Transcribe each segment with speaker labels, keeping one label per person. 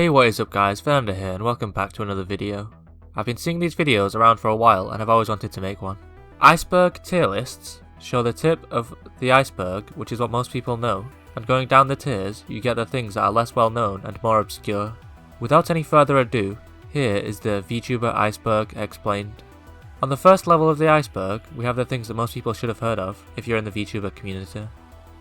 Speaker 1: Hey, what is up guys, venandr here and welcome back to another video. I've been seeing these videos around for a while and I've always wanted to make one. Iceberg tier lists show the tip of the iceberg, which is what most people know, and going down the tiers you get the things that are less well known and more obscure. Without any further ado, here is the VTuber Iceberg Explained. On the first level of the iceberg, we have the things that most people should have heard of if you're in the VTuber community.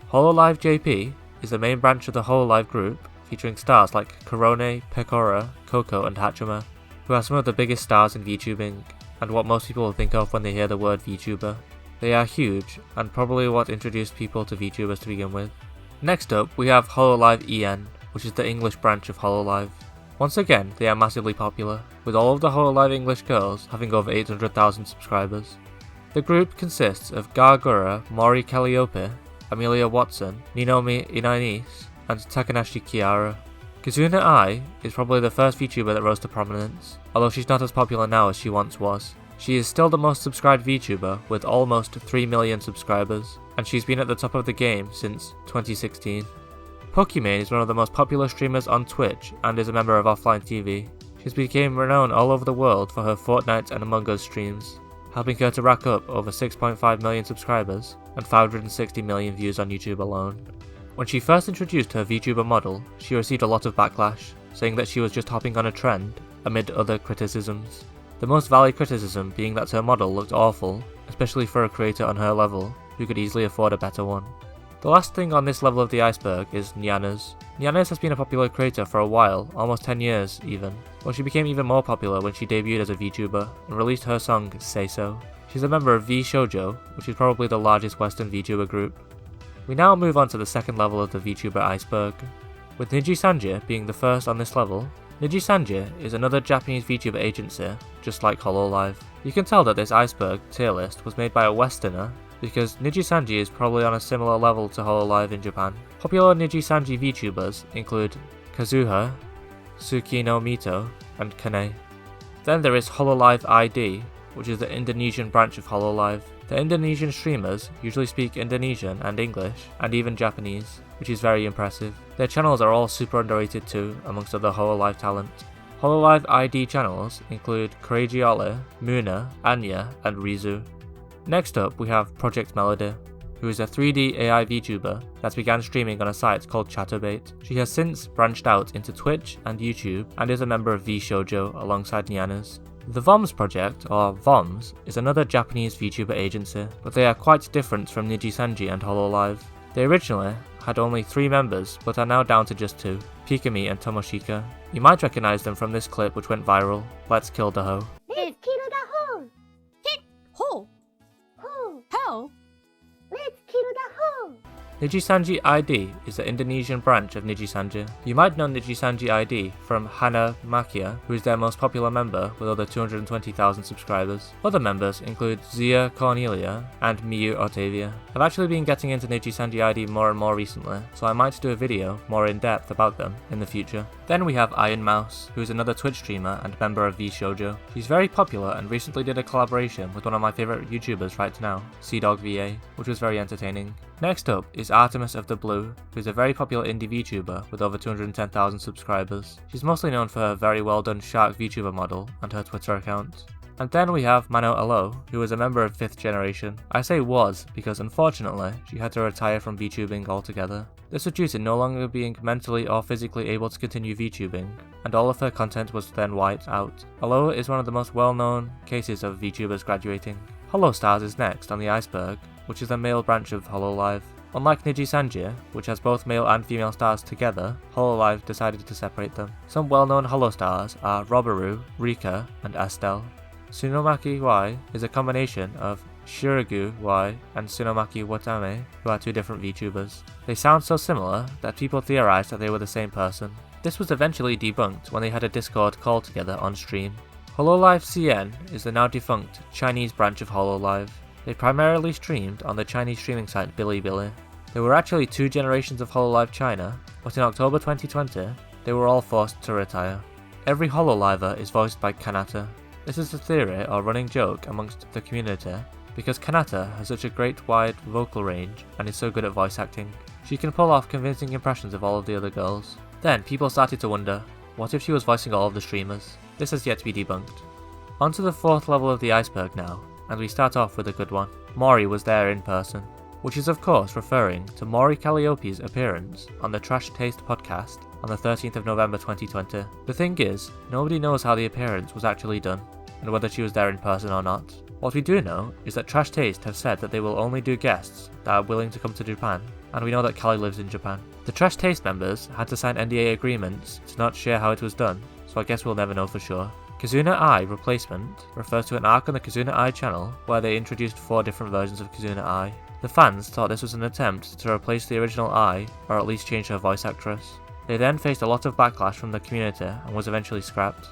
Speaker 1: Hololive JP is the main branch of the Hololive group, featuring stars like Korone, Pekora, Coco and Hachima, who are some of the biggest stars in VTubing, and what most people will think of when they hear the word VTuber. They are huge, and probably what introduced people to VTubers to begin with. Next up, we have Hololive EN, which is the English branch of Hololive. Once again, they are massively popular, with all of the Hololive English girls having over 800,000 subscribers. The group consists of Gargura, Mori Calliope, Amelia Watson, Ninomi Inainis, and Takanashi Kiara. Kazuna Ai is probably the first VTuber that rose to prominence, although she's not as popular now as she once was. She is still the most subscribed VTuber with almost 3 million subscribers, and she's been at the top of the game since 2016. Pokimane is one of the most popular streamers on Twitch and is a member of Offline TV. She's become renowned all over the world for her Fortnite and Among Us streams, helping her to rack up over 6.5 million subscribers and 560 million views on YouTube alone. When she first introduced her VTuber model, she received a lot of backlash, saying that she was just hopping on a trend, amid other criticisms. The most valid criticism being that her model looked awful, especially for a creator on her level, who could easily afford a better one. The last thing on this level of the iceberg is Nyanners. Nyanners has been a popular creator for a while, almost 10 years even, but she became even more popular when she debuted as a VTuber and released her song Say So. She's a member of V Shoujo, which is probably the largest Western VTuber group. We now move on to the second level of the VTuber iceberg, with Nijisanji being the first on this level. Nijisanji is another Japanese VTuber agency, just like Hololive. You can tell that this iceberg tier list was made by a Westerner, because Nijisanji is probably on a similar level to Hololive in Japan. Popular Nijisanji VTubers include Kazuha, Tsukino Mito, and Kane. Then there is Hololive ID, which is the Indonesian branch of Hololive. The Indonesian streamers usually speak Indonesian and English, and even Japanese, which is very impressive. Their channels are all super underrated too, amongst other Hololive talent. Hololive ID channels include Crazy Ollie, Muna, Anya, and Rizu. Next up we have Project Melody, who is a 3D AI VTuber that began streaming on a site called Chaturbate. She has since branched out into Twitch and YouTube, and is a member of V Shoujo alongside nyanners. The VOMS project, or VOMS, is another Japanese VTuber agency, but they are quite different from Nijisanji and Hololive. They originally had only 3 members, but are now down to just 2, Pikami and Tomoshika. You might recognise them from this clip which went viral, Let's Kill the Ho.
Speaker 2: Let's kill the ho! Hit! Ho! Ho! How? Let's kill the ho!
Speaker 1: Nijisanji ID is the Indonesian branch of Nijisanji. You might know Nijisanji ID from Hana Makia, who is their most popular member with over 220,000 subscribers. Other members include Zia Cornelia and Miyu Octavia. I've actually been getting into Nijisanji ID more and more recently, so I might do a video more in depth about them in the future. Then we have Iron Mouse, who is another Twitch streamer and member of V Shoujo. She's very popular and recently did a collaboration with one of my favourite YouTubers right now, CDogVA, which was very entertaining. Next up is Artemis of the Blue, who is a very popular indie VTuber with over 210,000 subscribers. She's mostly known for her very well done shark VTuber model and her Twitter account. And then we have Mano Alo, who is a member of 5th generation. I say was because unfortunately she had to retire from VTubing altogether. This was due to no longer being mentally or physically able to continue VTubing, and all of her content was then wiped out. Alo is one of the most well known cases of VTubers graduating. Holostars is next on the iceberg, which is the male branch of Hololive. Unlike Nijisanji, which has both male and female stars together, Hololive decided to separate them. Some well-known Holostars are Robaru, Rika, and Estelle. Tsunomaki Y is a combination of Shiragu Y and Tsunomaki Watame, who are 2 different VTubers. They sound so similar that people theorized that they were the same person. This was eventually debunked when they had a Discord call together on stream. Hololive CN is the now defunct Chinese branch of Hololive. They primarily streamed on the Chinese streaming site Bilibili. There were actually 2 generations of Hololive China, but in October 2020, they were all forced to retire. Every Hololiver is voiced by Kanata. This is a theory or running joke amongst the community, because Kanata has such a great wide vocal range and is so good at voice acting. She can pull off convincing impressions of all of the other girls. Then people started to wonder, What if she was voicing all of the streamers? This has yet to be debunked. On to the 4th level of the iceberg now, and we start off with a good one. Maury was there in person, which is of course referring to Maury Calliope's appearance on the Trash Taste podcast on the 13th of November 2020. The thing is, nobody knows how the appearance was actually done, and whether she was there in person or not. What we do know is that Trash Taste have said that they will only do guests that are willing to come to Japan, and we know that Callie lives in Japan. The Trash Taste members had to sign NDA agreements to not share how it was done, so I guess we'll never know for sure. Kizuna Ai Replacement refers to an arc on the Kizuna Ai channel where they introduced 4 different versions of Kizuna Ai. The fans thought this was an attempt to replace the original Ai, or at least change her voice actress. They then faced a lot of backlash from the community and was eventually scrapped.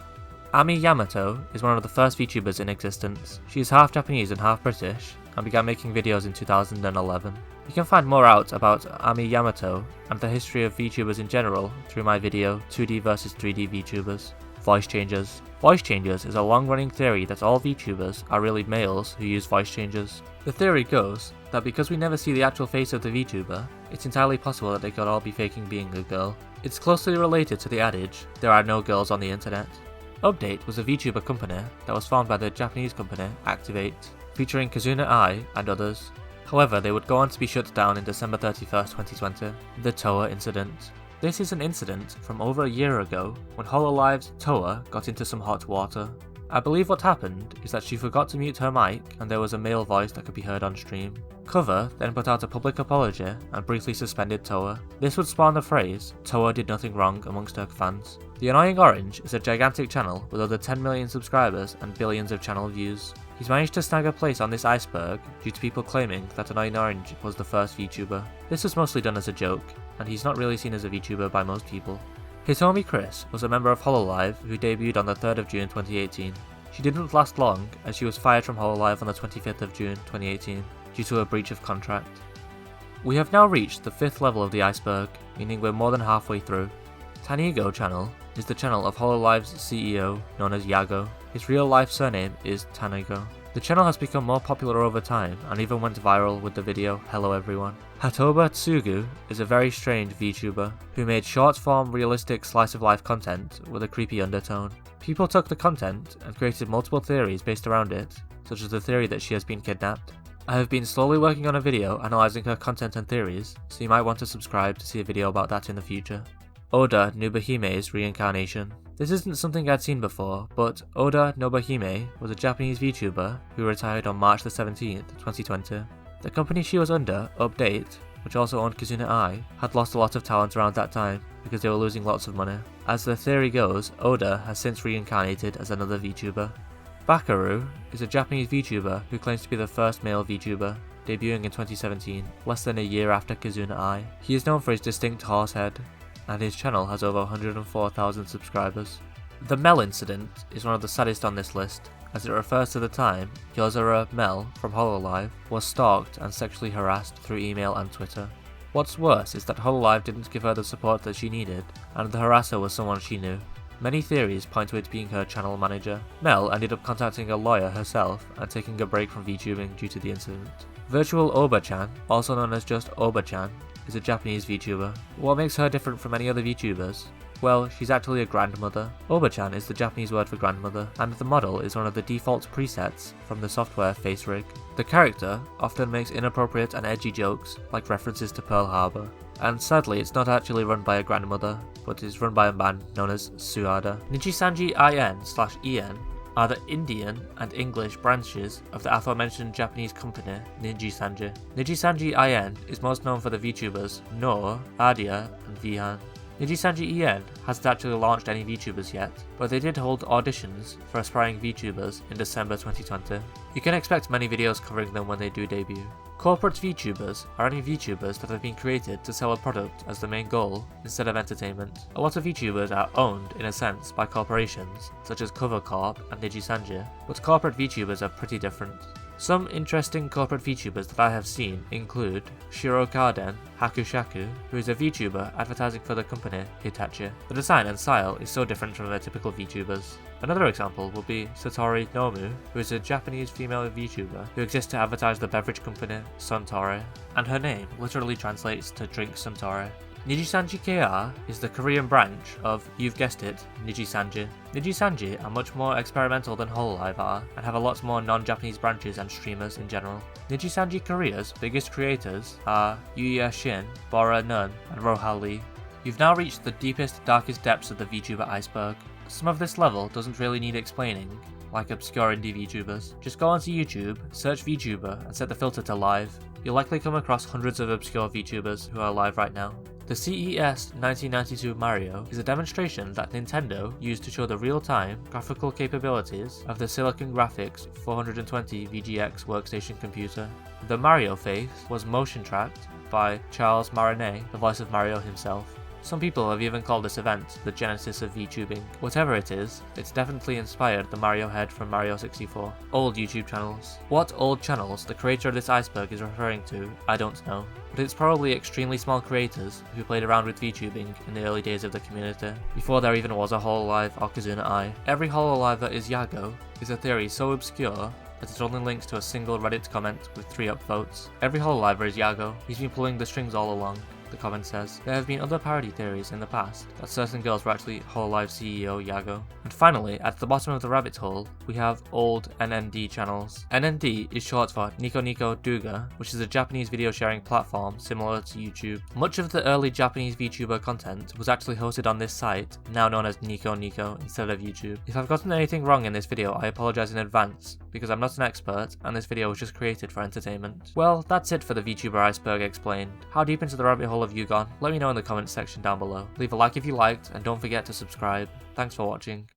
Speaker 1: Ami Yamato is one of the first VTubers in existence. She is half Japanese and half British, and began making videos in 2011. You can find more out about Ami Yamato and the history of VTubers in general through my video 2D vs 3D VTubers. Voice changes. Voice changes is a long-running theory that all VTubers are really males who use voice changes. The theory goes that because we never see the actual face of the VTuber, it's entirely possible that they could all be faking being a girl. It's closely related to the adage, there are no girls on the internet. Update was a VTuber company that was formed by the Japanese company Activate, featuring Kizuna Ai and others. However, they would go on to be shut down in December 31st, 2020. The Toa Incident. This is an incident from over a year ago when Hololive's Toa got into some hot water. I believe what happened is that she forgot to mute her mic and there was a male voice that could be heard on stream. Cover then put out a public apology and briefly suspended Toa. This would spawn the phrase, Toa did nothing wrong amongst her fans. The Annoying Orange is a gigantic channel with over 10 million subscribers and billions of channel views. He's managed to snag a place on this iceberg due to people claiming that Annoying Orange was the first VTuber. This was mostly done as a joke, and he's not really seen as a VTuber by most people. His homie Chris was a member of Hololive who debuted on the 3rd of June 2018. She didn't last long as she was fired from Hololive on the 25th of June 2018 due to a breach of contract. We have now reached the 5th level of the iceberg, meaning we're more than halfway through. Tanigo channel is the channel of Hololive's CEO known as Yago. His real life surname is Tanigo. The channel has become more popular over time and even went viral with the video Hello Everyone. Hatoba Tsugu is a very strange VTuber who made short-form realistic slice-of-life content with a creepy undertone. People took the content and created multiple theories based around it, such as the theory that she has been kidnapped. I have been slowly working on a video analysing her content and theories, so you might want to subscribe to see a video about that in the future. Oda Nobuhime's Reincarnation. This isn't something I'd seen before, but Oda Nobuhime was a Japanese VTuber who retired on March the 17th, 2020. The company she was under, Update, which also owned Kizuna Ai, had lost a lot of talent around that time because they were losing lots of money. As the theory goes, Oda has since reincarnated as another VTuber. Bakaru is a Japanese VTuber who claims to be the first male VTuber, debuting in 2017, less than a year after Kizuna Ai. He is known for his distinct horse head, and his channel has over 104,000 subscribers. The Mel Incident is one of the saddest on this list, as it refers to the time Yozora Mel from Hololive was stalked and sexually harassed through email and Twitter. What's worse is that Hololive didn't give her the support that she needed, and the harasser was someone she knew. Many theories point to it being her channel manager. Mel ended up contacting a lawyer herself and taking a break from VTubing due to the incident. Virtual Oba-chan, also known as just Oba-chan, is a Japanese VTuber. What makes her different from any other VTubers? Well, she's actually a grandmother. Oba-chan is the Japanese word for grandmother, and the model is one of the default presets from the software FaceRig. The character often makes inappropriate and edgy jokes, like references to Pearl Harbor. And sadly, it's not actually run by a grandmother, but is run by a man known as Suada. Nijisanji IN/EN are the Indian and English branches of the aforementioned Japanese company Nijisanji. Nijisanji IN is most known for the VTubers Noor, Adia, and Vihan. Nijisanji EN hasn't actually launched any VTubers yet, but they did hold auditions for aspiring VTubers in December 2020. You can expect many videos covering them when they do debut. Corporate VTubers are any VTubers that have been created to sell a product as the main goal instead of entertainment. A lot of VTubers are owned in a sense by corporations such as Cover Corp and Nijisanji, but corporate VTubers are pretty different. Some interesting corporate VTubers that I have seen include Shiro Garden Hakushaku, who is a VTuber advertising for the company Hitachi. The design and style is so different from their typical VTubers. Another example would be Satori Nomu, who is a Japanese female VTuber who exists to advertise the beverage company Suntory, and her name literally translates to drink Suntory. Nijisanji KR is the Korean branch of, you've guessed it, Nijisanji. Nijisanji are much more experimental than Hololive are, and have a lot more non-Japanese branches and streamers in general. Nijisanji Korea's biggest creators are Yuya Shin, Bora Nun, and Rohal Lee. You've now reached the deepest, darkest depths of the VTuber iceberg. Some of this level doesn't really need explaining, like obscure indie VTubers. Just go onto YouTube, search VTuber, and set the filter to live. You'll likely come across hundreds of obscure VTubers who are live right now. The CES 1992 Mario is a demonstration that Nintendo used to show the real-time graphical capabilities of the Silicon Graphics 420 VGX workstation computer. The Mario face was motion tracked by Charles Martinet, the voice of Mario himself. Some people have even called this event the genesis of VTubing. Whatever it is, it's definitely inspired the Mario head from Mario 64. Old YouTube channels. What old channels the creator of this iceberg is referring to, I don't know. But it's probably extremely small creators who played around with VTubing in the early days of the community, before there even was a Hololive or Kazuna Eye. Every Hololive that is Yago is a theory so obscure that it only links to a single Reddit comment with 3 upvotes. Every Hololiver is Yago. He's been pulling the strings all along. The comment says, there have been other parody theories in the past that certain girls were actually Hololive CEO Yago. And finally, at the bottom of the rabbit hole, we have old NND channels. NND is short for Nico Nico Douga, which is a Japanese video sharing platform similar to YouTube. Much of the early Japanese VTuber content was actually hosted on this site, now known as Nico Nico instead of YouTube. If I've gotten anything wrong in this video, I apologize in advance, because I'm not an expert and this video was just created for entertainment. Well, that's it for the VTuber Iceberg Explained. How deep into the rabbit hole have you gone? Let me know in the comments section down below. Leave a like if you liked, and don't forget to subscribe. Thanks for watching.